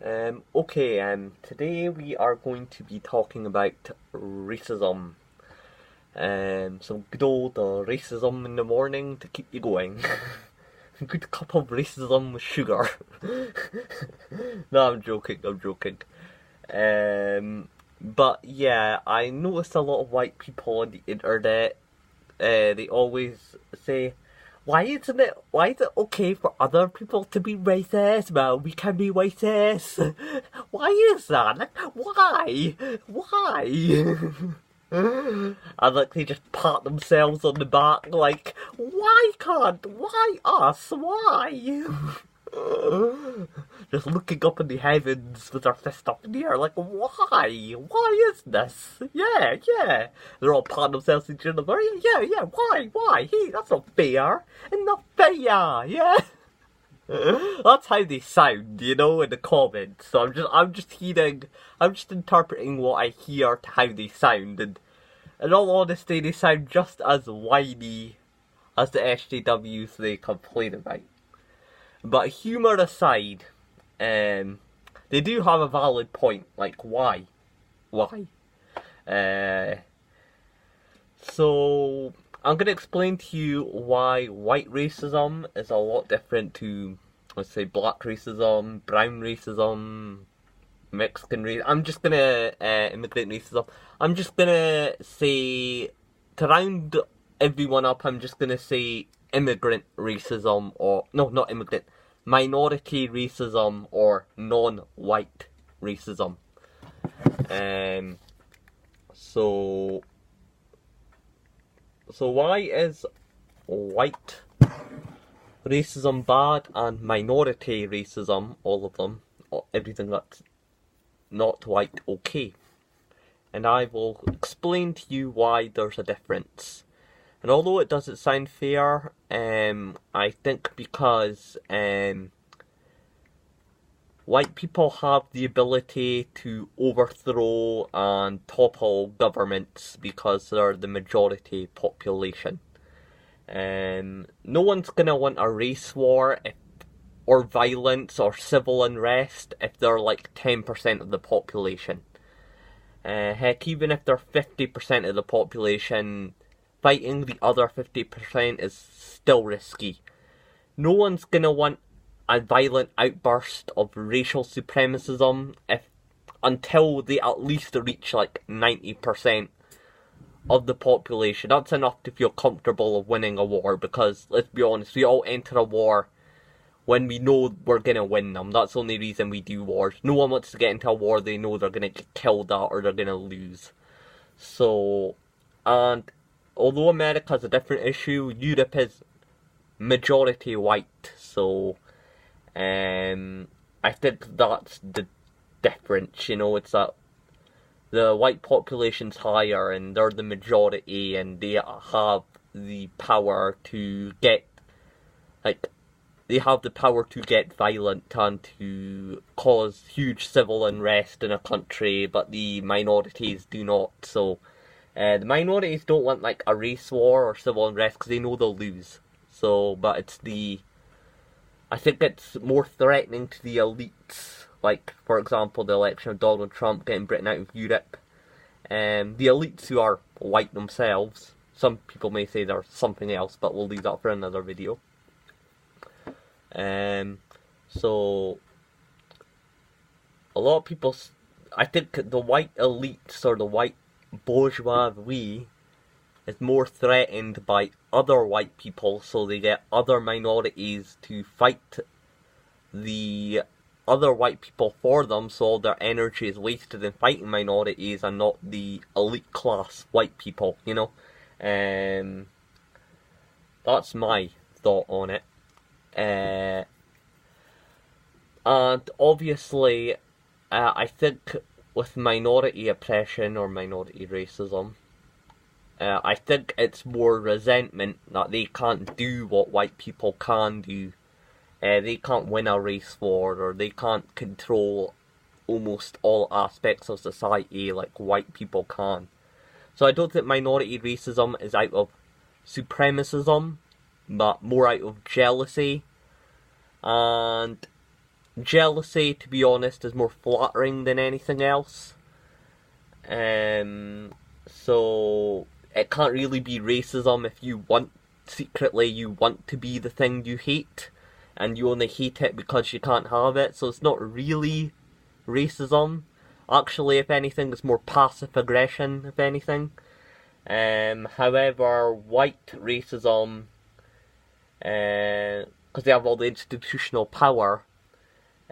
Today we are going to be talking about racism. Some good old racism in the morning to keep you going. A good cup of racism with sugar. No, I'm joking. But yeah, I noticed a lot of white people on the internet. They always say, why is it okay for other people to be racist? Well, we can be racist. Why is that? Like, why? And like they just pat themselves on the back like, why us? Why? Just looking up in the heavens with their fist up in the air, like, why? Why is this? Yeah. They're all patting themselves each other. Yeah. Why? Hey, that's not fair. And not fair. Yeah. That's how they sound, in the comments. So I'm just interpreting what I hear to how they sound, and in all honesty, they sound just as whiny as the SJWs they complain about. But humour aside, they do have a valid point. Like, why? So I'm going to explain to you why white racism is a lot different to, let's say, black racism, brown racism, Mexican racism. I'm just going to, immigrant racism. I'm just going to say, to round everyone up, I'm just going to say immigrant racism, or, no, not immigrant, minority racism, or non-white racism. So why is white racism bad and minority racism, all of them, everything that's not white, okay? And I will explain to you why there's a difference. And although it doesn't sound fair, I think because white people have the ability to overthrow and topple governments because they're the majority population. No one's gonna want a race war or violence or civil unrest if they're like 10% of the population. Heck, even if they're 50% of the population, fighting the other 50% is still risky. No one's gonna want a violent outburst of racial supremacism until they at least reach like 90% of the population. That's enough to feel comfortable of winning a war, because let's be honest, we all enter a war when we know we're gonna win them. That's the only reason we do wars. No one wants to get into a war they know they're gonna get killed at or they're gonna lose. So, and although America's a different issue, Europe is majority white, so I think that's the difference, it's that the white population's higher and they're the majority and they have the power to get, violent and to cause huge civil unrest in a country, but the minorities do not. So the minorities don't want like a race war or civil unrest because they know they'll lose. So, but I think it's more threatening to the elites. Like, for example, the election of Donald Trump getting Britain out of Europe. The elites who are white themselves. Some people may say they're something else, but we'll leave that for another video. So a lot of people, I think the white elites or the white bourgeoisie is more threatened by other white people, so they get other minorities to fight the other white people for them, so all their energy is wasted in fighting minorities and not the elite class white people, That's my thought on it. And obviously, I think with minority oppression or minority racism, I think it's more resentment that they can't do what white people can do. They can't win a race war, or they can't control almost all aspects of society like white people can. So I don't think minority racism is out of supremacism, but more out of jealousy and jealousy, to be honest, is more flattering than anything else. So it can't really be racism if secretly you want to be the thing you hate, and you only hate it because you can't have it, so it's not really racism. Actually, if anything, it's more passive aggression, if anything. However, white racism, because they have all the institutional power,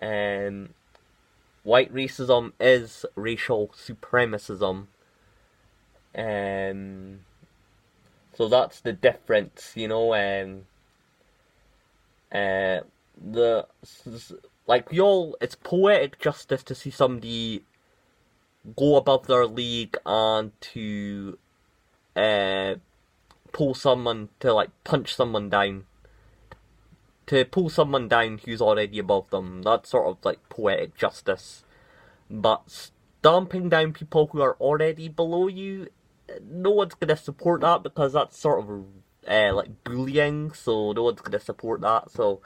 white racism is racial supremacism. So that's the difference, you know. It's poetic justice to see somebody go above their league and to pull someone to like punch someone down. To pull someone down who's already above them. That's sort of like poetic justice. But stomping down people who are already below you, no one's gonna support that, because that's sort of like bullying, so no one's gonna support that. So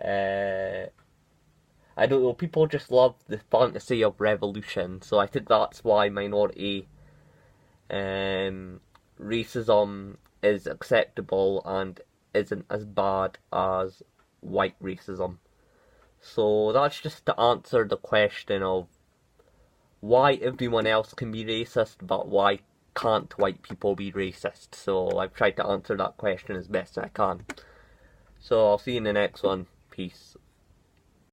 I don't know, people just love the fantasy of revolution, so I think that's why minority racism is acceptable and isn't as bad as white racism. So that's just to answer the question of why everyone else can be racist, but why can't white people be racist. So I've tried to answer that question as best I can. So I'll see you in the next one. Peace.